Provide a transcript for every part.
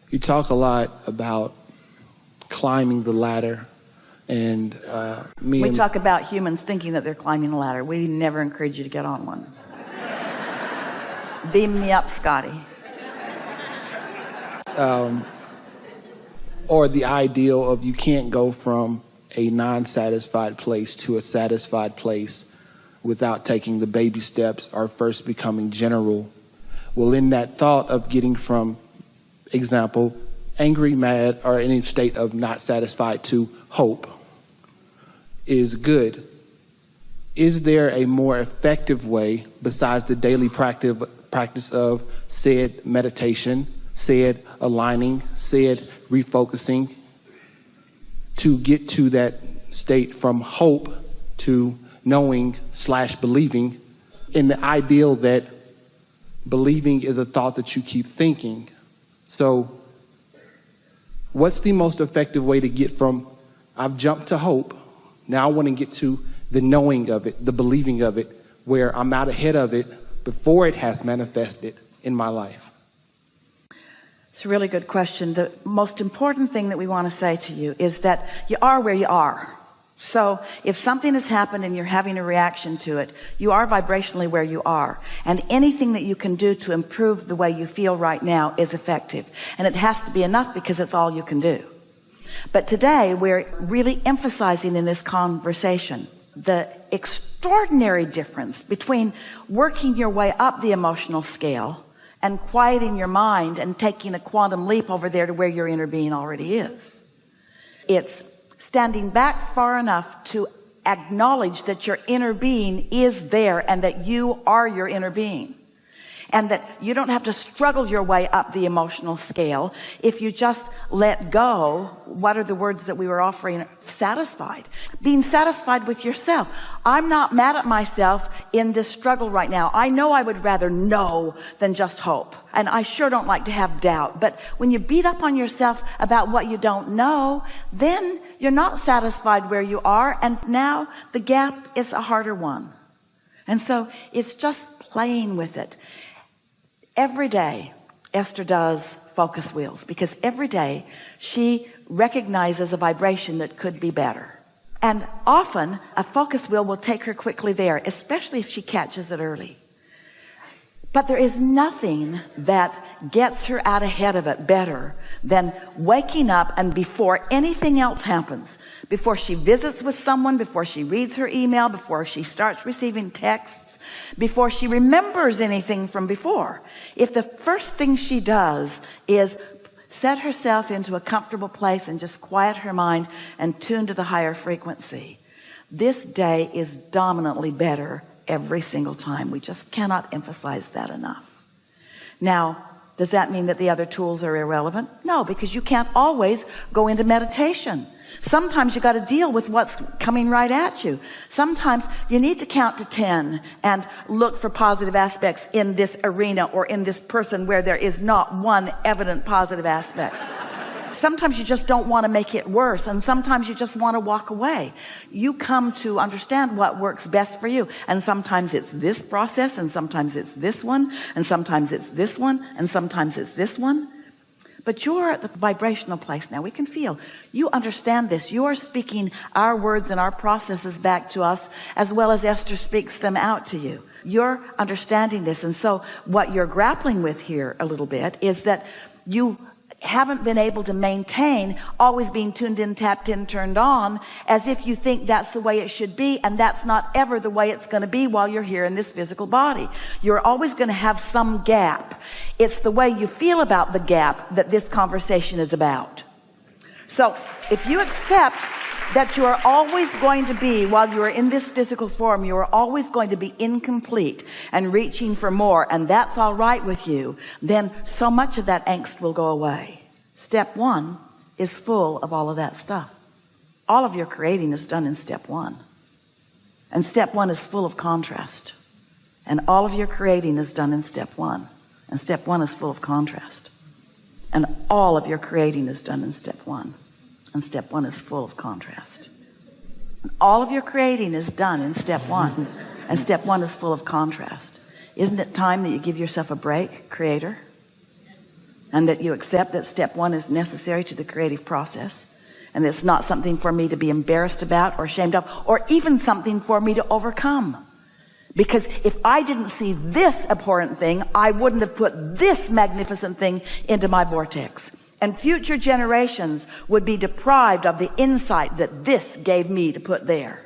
You talk a lot about climbing the ladder, and we talk about humans thinking that they're climbing a ladder. We never encourage you to get on one. Beam me up, Scotty. Or the ideal of you can't go from a non-satisfied place to a satisfied place without taking the baby steps or first becoming general. Well, in that thought of getting from, example, angry, mad, or any state of not satisfied to hope is good. Is there a more effective way besides the daily practice of said meditation, said aligning, said refocusing, to get to that state from hope to knowing/believing, in the ideal that believing is a thought that you keep thinking? So what's the most effective way to get from I've jumped to hope, now I want to get to the knowing of it, the believing of it, where I'm out ahead of it before it has manifested in my life? It's a really good question. The most important thing that we want to say to you is that you are where you are. So if something has happened and you're having a reaction to it, you are vibrationally where you are. And anything that you can do to improve the way you feel right now is effective. And it has to be enough because it's all you can do. But today we're really emphasizing in this conversation the extraordinary difference between working your way up the emotional scale and quieting your mind and taking a quantum leap over there to where your inner being already is. It's standing back far enough to acknowledge that your inner being is there and that you are your inner being, and that you don't have to struggle your way up the emotional scale if you just let go. What are the words that we were offering? Satisfied. Being satisfied with yourself. I'm not mad at myself in this struggle right now. I know I would rather know than just hope. And I sure don't like to have doubt. But when you beat up on yourself about what you don't know, then you're not satisfied where you are. And now the gap is a harder one. And so it's just playing with it. Every day Esther does focus wheels, because every day she recognizes a vibration that could be better. And often a focus wheel will take her quickly there, especially if she catches it early. But there is nothing that gets her out ahead of it better than waking up, and before anything else happens, before she visits with someone, before she reads her email, before she starts receiving texts, before she remembers anything from before, if the first thing she does is set herself into a comfortable place and just quiet her mind and tune to the higher frequency, this day is dominantly better every single time. We just cannot emphasize that enough. Now, does that mean that the other tools are irrelevant? No, because you can't always go into meditation. Sometimes you got to deal with what's coming right at you. Sometimes you need to count to 10 and look for positive aspects in this arena or in this person where there is not one evident positive aspect. Sometimes you just don't want to make it worse, and sometimes you just want to walk away. You come to understand what works best for you, and sometimes it's this process, and sometimes it's this one, and sometimes it's this one, and sometimes it's this one. But you're at the vibrational place now. We can feel you understand this. You are speaking our words and our processes back to us, as well as Esther speaks them out to you. You're understanding this. And so what you're grappling with here a little bit is that you haven't been able to maintain always being tuned in, tapped in, turned on, as if you think that's the way it should be, and that's not ever the way it's going to be while you're here in this physical body. You're always going to have some gap. It's the way you feel about the gap that this conversation is about. So if you accept that you are always going to be, while you are in this physical form, you are always going to be incomplete and reaching for more, and that's all right with you, then so much of that angst will go away. Step one is full of all of that stuff. All of your creating is done in step one. And step one is full of contrast. And all of your creating is done in step one. And step one is full of contrast. And all of your creating is done in step one. And step one is full of contrast. And all of your creating is done in step one. And step one is full of contrast. Isn't it time that you give yourself a break, creator? and that you accept that step one is necessary to the creative process, and it's not something for me to be embarrassed about or ashamed of, or even something for me to overcome. Because if I didn't see this abhorrent thing, I wouldn't have put this magnificent thing into my vortex. And future generations would be deprived of the insight that this gave me to put there.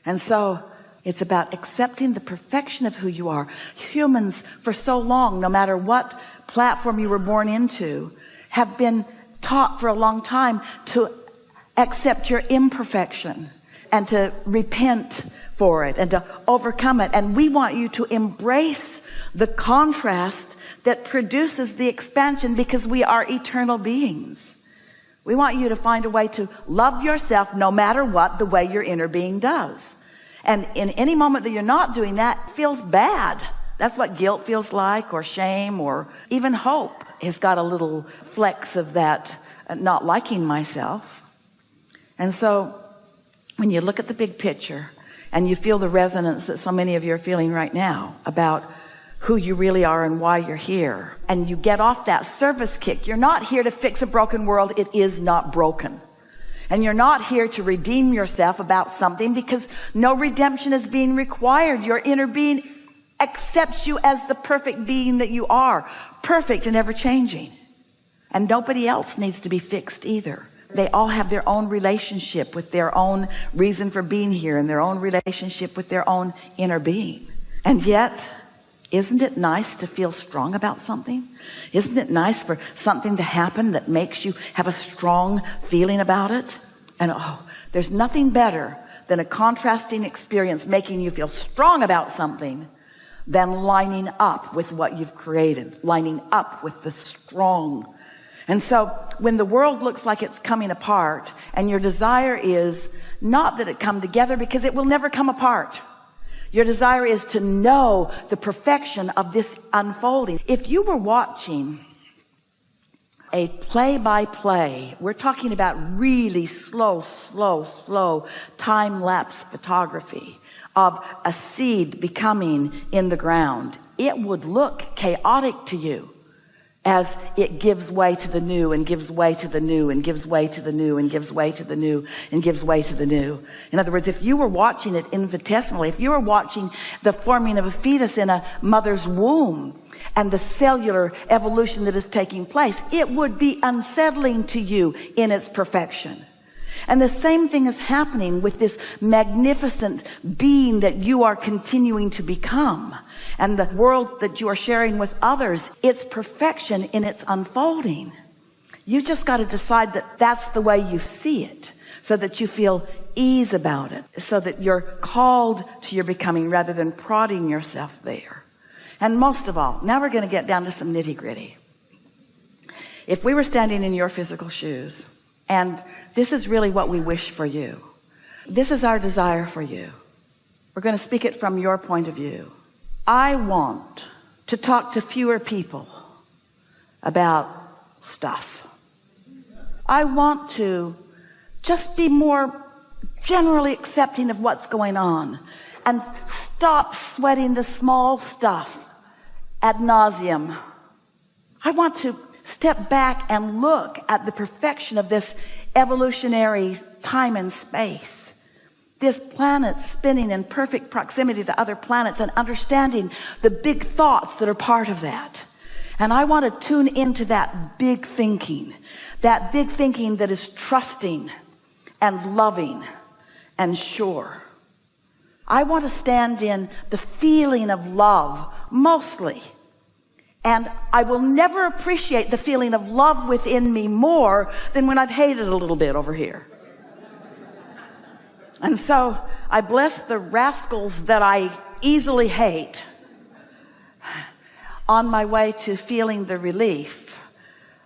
And so it's about accepting the perfection of who you are. Humans for so long, no matter what platform you were born into, have been taught for a long time to accept your imperfection and to repent for it and to overcome it. And we want you to embrace the contrast that produces the expansion, because we are eternal beings. We want you to find a way to love yourself no matter what, the way your inner being does. And in any moment that you're not doing that, it feels bad. That's what guilt feels like, or shame, or even hope has got a little flecks of that, not liking myself. And so when you look at the big picture and you feel the resonance that so many of you are feeling right now about who you really are and why you're here, and you get off that service kick, you're not here to fix a broken world. It is not broken. And you're not here to redeem yourself about something, because no redemption is being required. Your inner being accepts you as the perfect being that you are, perfect and ever changing. And nobody else needs to be fixed either. They all have their own relationship with their own reason for being here, and their own relationship with their own inner being. And yet, isn't it nice to feel strong about something? Isn't it nice for something to happen that makes you have a strong feeling about it? And there's nothing better than a contrasting experience making you feel strong about something than lining up with what you've created, lining up with the strong. And so when the world looks like it's coming apart, and your desire is not that it come together, because it will never come apart. Your desire is to know the perfection of this unfolding. If you were watching a play-by-play, we're talking about really slow time-lapse photography of a seed becoming in the ground, it would look chaotic to you as it gives way to the new, and gives way to the new, and gives way to the new, and gives way to the new, and gives way to the new. In other words, if you were watching it infinitesimally, if you were watching the forming of a fetus in a mother's womb and the cellular evolution that is taking place, it would be unsettling to you in its perfection. And the same thing is happening with this magnificent being that you are continuing to become, and the world that you are sharing with others. Its perfection in its unfolding. You just got to decide that that's the way you see it, so that you feel ease about it, so that you're called to your becoming rather than prodding yourself there. And most of all, now we're going to get down to some nitty-gritty. If we were standing in your physical shoes, and this is really what we wish for you, this is our desire for you, we're going to speak it from your point of view. I want to talk to fewer people about stuff. I want to just be more generally accepting of what's going on, and stop sweating the small stuff ad nauseum. I want to step back and look at the perfection of this evolutionary time and space, this planet spinning in perfect proximity to other planets, and understanding the big thoughts that are part of that. And I want to tune into that big thinking that is trusting and loving and sure. I want to stand in the feeling of love mostly. And I will never appreciate the feeling of love within me more than when I've hated a little bit over here. And so I bless the rascals that I easily hate on my way to feeling the relief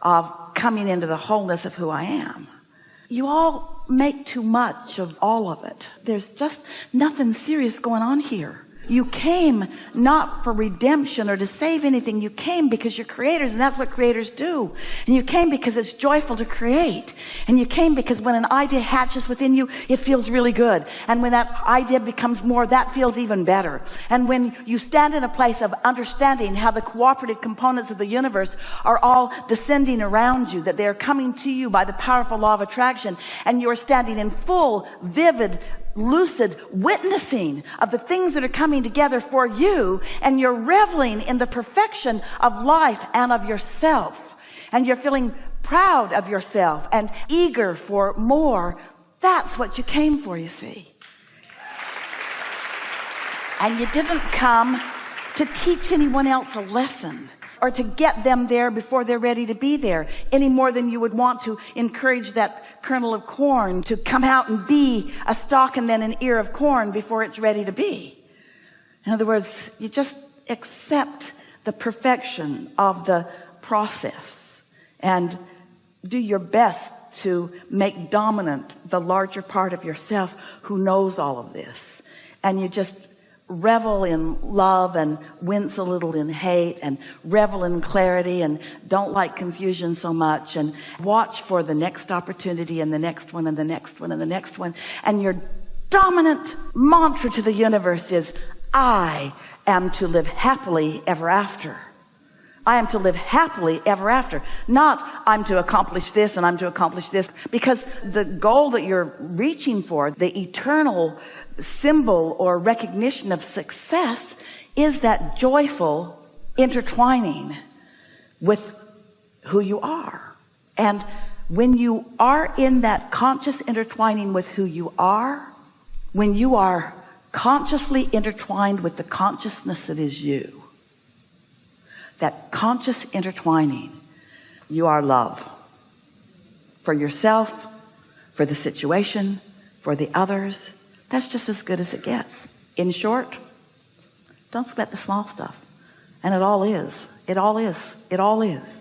of coming into the wholeness of who I am. You all make too much of all of it. There's just nothing serious going on here. You came not for redemption or to save anything. You came because you're creators, and that's what creators do. And you came because it's joyful to create. And you came because when an idea hatches within you, it feels really good. And when that idea becomes more, that feels even better. And when you stand in a place of understanding how the cooperative components of the universe are all descending around you, that they're coming to you by the powerful law of attraction, and you're standing in full, vivid, lucid witnessing of the things that are coming together for you, and you're reveling in the perfection of life and of yourself, and you're feeling proud of yourself and eager for more. That's what you came for, you see. And you didn't come to teach anyone else a lesson or to get them there before they're ready to be there, any more than you would want to encourage that kernel of corn to come out and be a stalk and then an ear of corn before it's ready to be. In other words, you just accept the perfection of the process and do your best to make dominant the larger part of yourself who knows all of this. And you just revel in love and wince a little in hate, and revel in clarity and don't like confusion so much, and watch for the next opportunity and the next one and the next one and the next one. And your dominant mantra to the universe is, I am to live happily ever after. I am to live happily ever after. Not I'm to accomplish this and I'm to accomplish this, because the goal that you're reaching for, the eternal symbol or recognition of success, is that joyful intertwining with who you are. And when you are in that conscious intertwining with who you are, when you are consciously intertwined with the consciousness that is you, that conscious intertwining, you are love for yourself, for the situation, for the others. That's just as good as it gets. In short, don't sweat the small stuff. And it all is. It all is. It all is.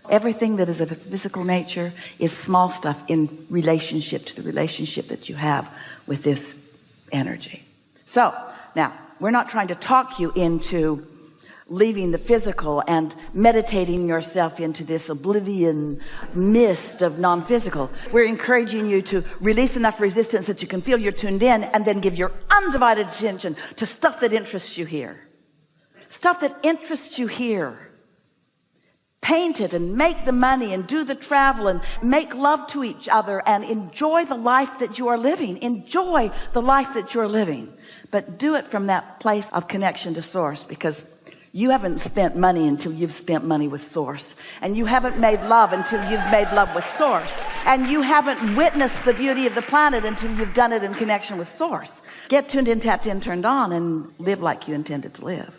Everything that is of a physical nature is small stuff in relationship to the relationship that you have with this energy. So, now, we're not trying to talk you into leaving the physical and meditating yourself into this oblivion mist of non-physical. We're encouraging you to release enough resistance that you can feel you're tuned in, and then give your undivided attention to stuff that interests you here. Stuff that interests you here. Paint it and make the money and do the travel and make love to each other and enjoy the life that you are living. Enjoy the life that you're living. But do it from that place of connection to source, because you haven't spent money until you've spent money with source. And you haven't made love until you've made love with source. And you haven't witnessed the beauty of the planet until you've done it in connection with source. Get tuned in, tapped in, turned on, and live like you intended to live.